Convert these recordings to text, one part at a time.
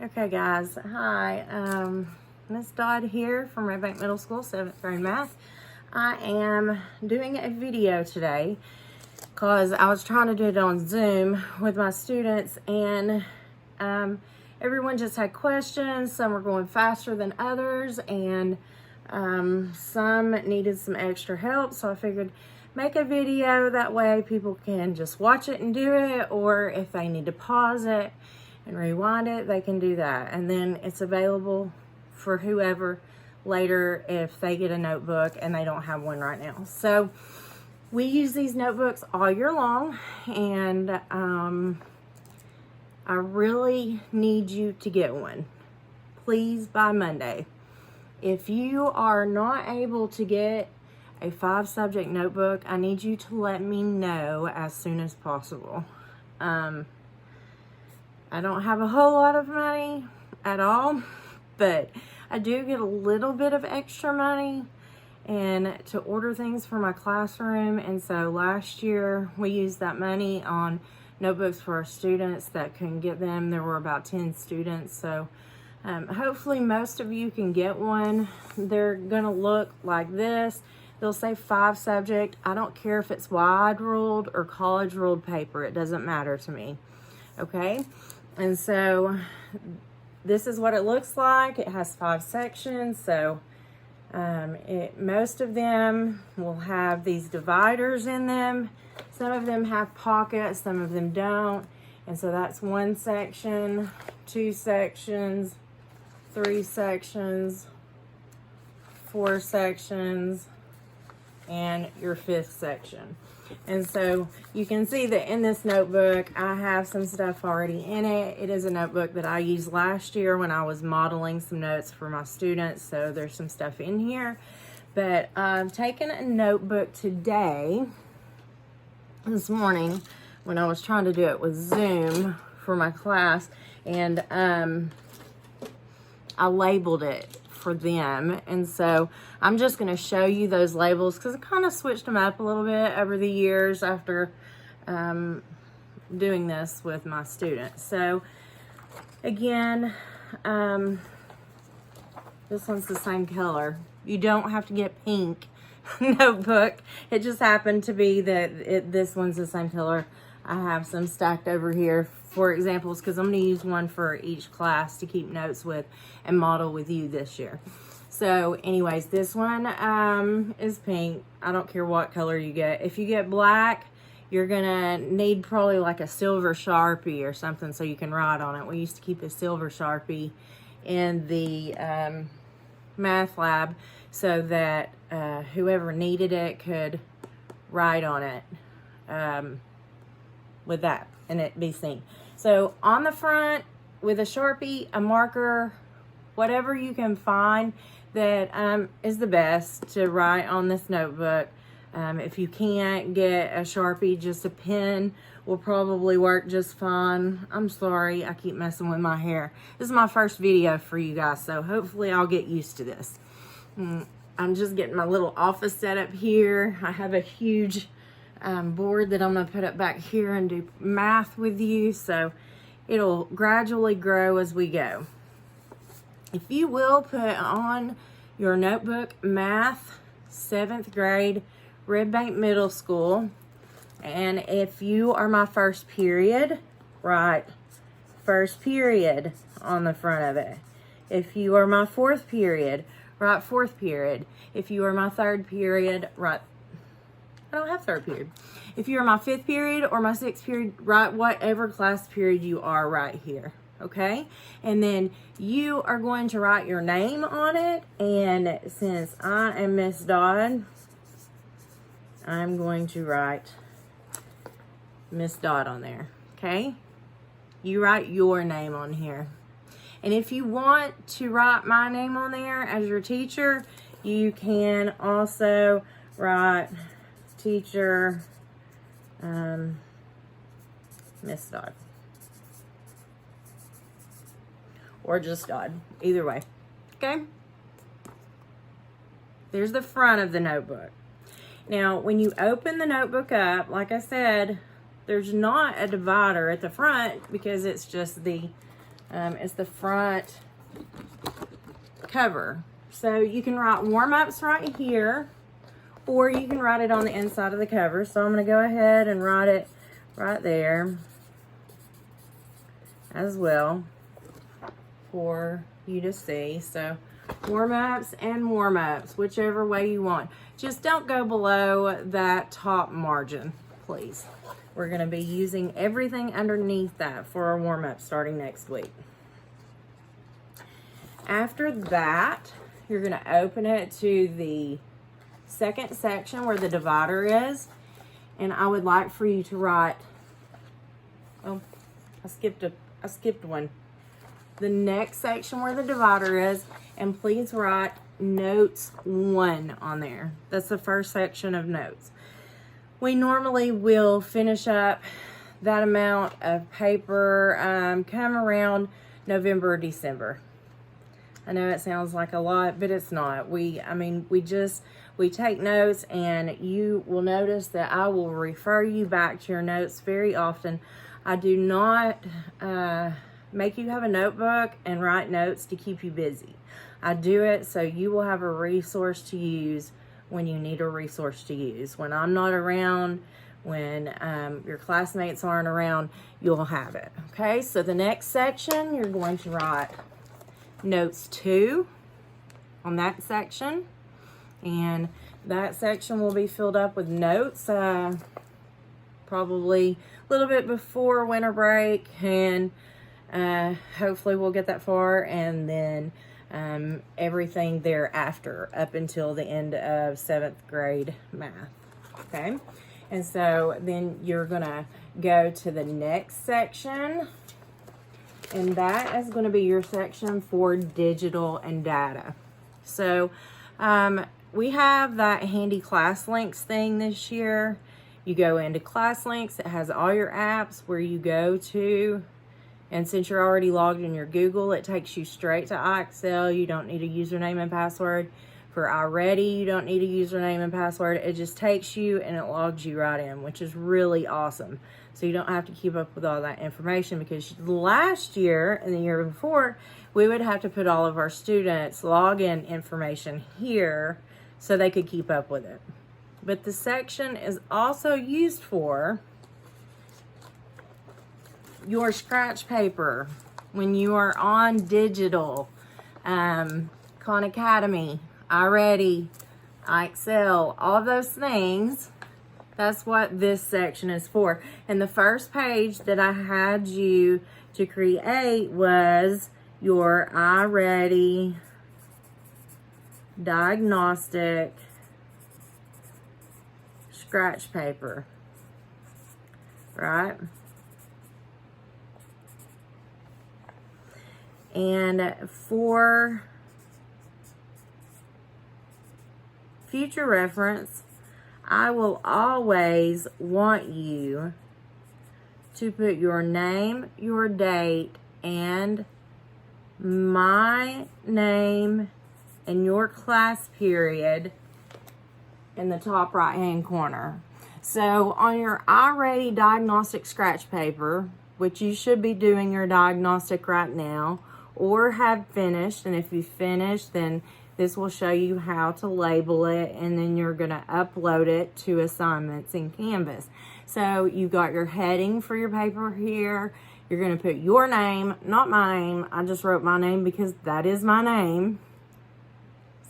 Okay guys, hi, Miss Dodd here from Red Bank Middle School, 7th grade math. I am doing a video today because I was trying to do it on Zoom with my students, and everyone just had questions. Some were going faster than others, and some needed some extra help, so I figured make a video, that way people can just watch it and do it, or if they need to pause it and rewind it, they can do that. And then it's available for whoever later if they get a notebook and they don't have one right now. So we use these notebooks all year long, and I really need you to get one, please, by Monday. If you are not able to get a 5-subject notebook, I need you to let me know as soon as possible. I don't have a whole lot of money at all, but I do get a little bit of extra money and to order things for my classroom. And so last year we used that money on notebooks for our students that couldn't get them. There were about 10 students. So hopefully most of you can get one. They're gonna look like this. They'll say 5-subject. I don't care if it's wide ruled or college ruled paper. It doesn't matter to me. Okay? And so this is what it looks like. It has 5 sections. So most of them will have these dividers in them. Some of them have pockets, some of them don't. And so that's 1 section, 2 sections, 3 sections, 4 sections, and your 5th section. And so you can see that in this notebook, I have some stuff already in it. It is a notebook that I used last year when I was modeling some notes for my students. So there's some stuff in here. But I've taken a notebook today, this morning, when I was trying to do it with Zoom for my class. And I labeled it for them, and so I'm just going to show you those labels because I kind of switched them up a little bit over the years after doing this with my students. So again, this one's the same color. You don't have to get pink notebook. It just happened to be that this one's the same color. I have some stacked over here for examples because I'm going to use one for each class to keep notes with and model with you this year. So anyways, this one is pink. I don't care what color you get. If you get black, you're going to need probably like a silver Sharpie or something so you can write on it. We used to keep a silver Sharpie in the math lab so that whoever needed it could write on it with that and it be seen. So on the front with a Sharpie, a marker, whatever you can find that is the best to write on this notebook. If you can't get a Sharpie, just a pen will probably work just fine. I'm sorry, I keep messing with my hair. This is my first video for you guys, so hopefully I'll get used to this. I'm just getting my little office set up here. I have a huge board that I'm going to put up back here and do math with you, so it'll gradually grow as we go. If you will put on your notebook math 7th grade Red Bank Middle School, and if you are my first period, write first period on the front of it. If you are my 4th period, write 4th period. If you are my 3rd period, write, I don't have 3rd period. If you're my 5th period or my 6th period, write whatever class period you are right here, okay? And then you are going to write your name on it, and since I am Miss Dodd, I'm going to write Miss Dodd on there, okay? You write your name on here. And if you want to write my name on there as your teacher, you can also write teacher Miss Dodd, or just Dodd, either way, okay? There's the front of the notebook. Now, when you open the notebook up, like I said, there's not a divider at the front because it's just the is the front cover. So you can write warm-ups right here, or you can write it on the inside of the cover. So I'm going to go ahead and write it right there as well for you to see. So warm-ups and warm-ups, whichever way you want. Just don't go below that top margin, please. We're going to be using everything underneath that for our warm-up starting next week. After that, you're going to open it to the second section where the divider is. And I would like for you to write, oh, I skipped one. The next section where the divider is, and please write notes 1 on there. That's the first section of notes. We normally will finish up that amount of paper come around November or December. I know it sounds like a lot, but it's not. We take notes, and you will notice that I will refer you back to your notes very often. I do not make you have a notebook and write notes to keep you busy. I do it so you will have a resource to use when you need a resource to use. When I'm not around, when your classmates aren't around, you'll have it. Okay, so the next section, you're going to write notes 2 on that section. And that section will be filled up with notes probably a little bit before winter break, and hopefully we'll get that far, and then everything thereafter up until the end of 7th grade math. Okay, and so then you're gonna go to the next section, and that is going to be your section for digital and data. So we have that handy class links thing this year. You go into class links, it has all your apps where you go to, and since you're already logged in your Google, it takes you straight to iExcel. You don't need a username and password. For iReady, you don't need a username and password. It just takes you and it logs you right in, which is really awesome. So you don't have to keep up with all that information, because last year and the year before, we would have to put all of our students' login information here so they could keep up with it. But the section is also used for your scratch paper when you are on digital, Khan Academy, iReady, iExcel, all of those things. That's what this section is for. And the first page that I had you to create was your iReady diagnostic scratch paper, right? And for future reference, I will always want you to put your name, your date, and my name and your class period in the top right hand corner. So on your iReady diagnostic scratch paper, which you should be doing your diagnostic right now or have finished, and if you finished, then this will show you how to label it, and then you're going to upload it to assignments in Canvas. So you've got your heading for your paper here. You're going to put your name, not my name. I just wrote my name because that is my name.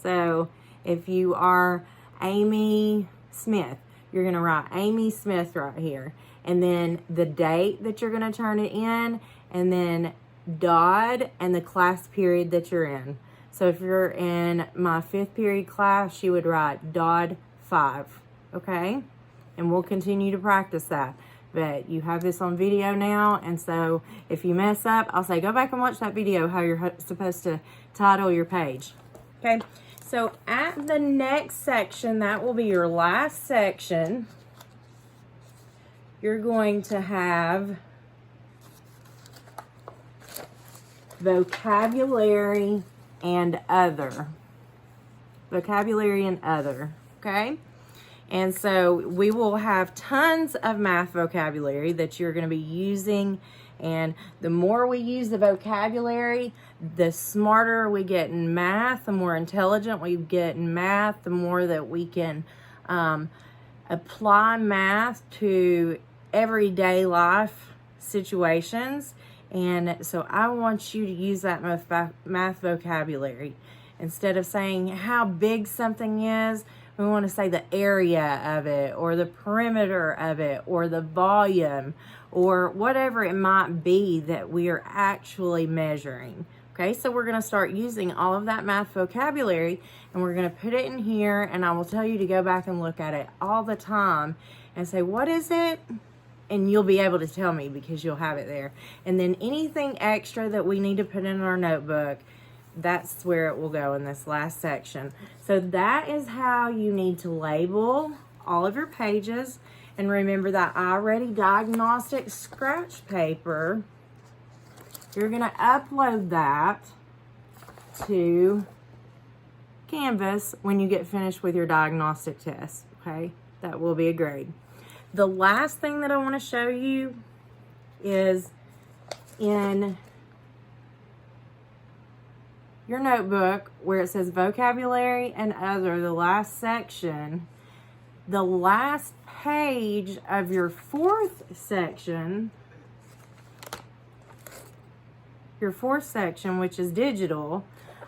So if you are Amy Smith, you're going to write Amy Smith right here. And then the date that you're going to turn it in, and then DOD and the class period that you're in. So if you're in my 5th period class, you would write DOD 5, okay? And we'll continue to practice that. But you have this on video now, and so if you mess up, I'll say, go back and watch that video, how you're supposed to title your page. Okay, so at the next section, that will be your last section, you're going to have vocabulary and other. Vocabulary and other, okay? And so we will have tons of math vocabulary that you're going to be using And the more we use the vocabulary, the smarter we get in math, the more intelligent we get in math, the more that we can apply math to everyday life situations. And so I want you to use that math vocabulary. Instead of saying how big something is, we want to say the area of it, or the perimeter of it, or the volume, or whatever it might be that we are actually measuring. Okay, so we're going to start using all of that math vocabulary, and we're going to put it in here, and I will tell you to go back and look at it all the time and say, what is it? And you'll be able to tell me because you'll have it there. And then anything extra that we need to put in our notebook, that's where it will go in this last section. So that is how you need to label all of your pages. And remember that iReady diagnostic scratch paper, you're going to upload that to Canvas when you get finished with your diagnostic test. Okay, that will be a grade. The last thing that I want to show you is in your notebook where it says vocabulary and other, the last section, the last page of your fourth section, which is digital,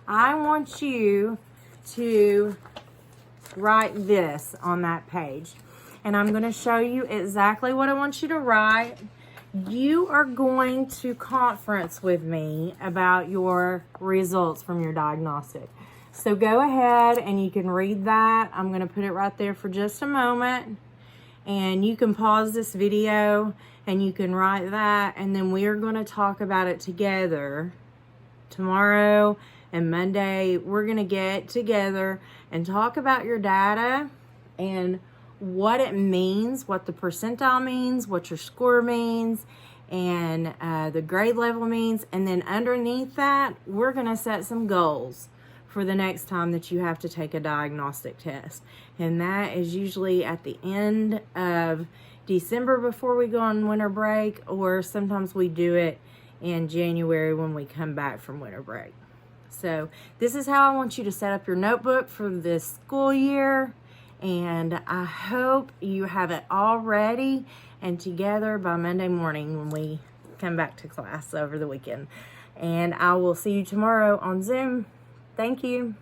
I want you to write this on that page. And I'm going to show you exactly what I want you to write. You are going to conference with me about your results from your diagnostic. So go ahead and you can read that. I'm going to put it right there for just a moment. And you can pause this video and you can write that. And then we are going to talk about it together tomorrow and Monday. We're going to get together and talk about your data and what it means, what the percentile means, what your score means, and the grade level means. And then underneath that, we're going to set some goals for the next time that you have to take a diagnostic test. And that is usually at the end of December before we go on winter break, or sometimes we do it in January when we come back from winter break. So this is how I want you to set up your notebook for this school year. And I hope you have it all ready and together by Monday morning when we come back to class over the weekend. And I will see you tomorrow on Zoom. Thank you.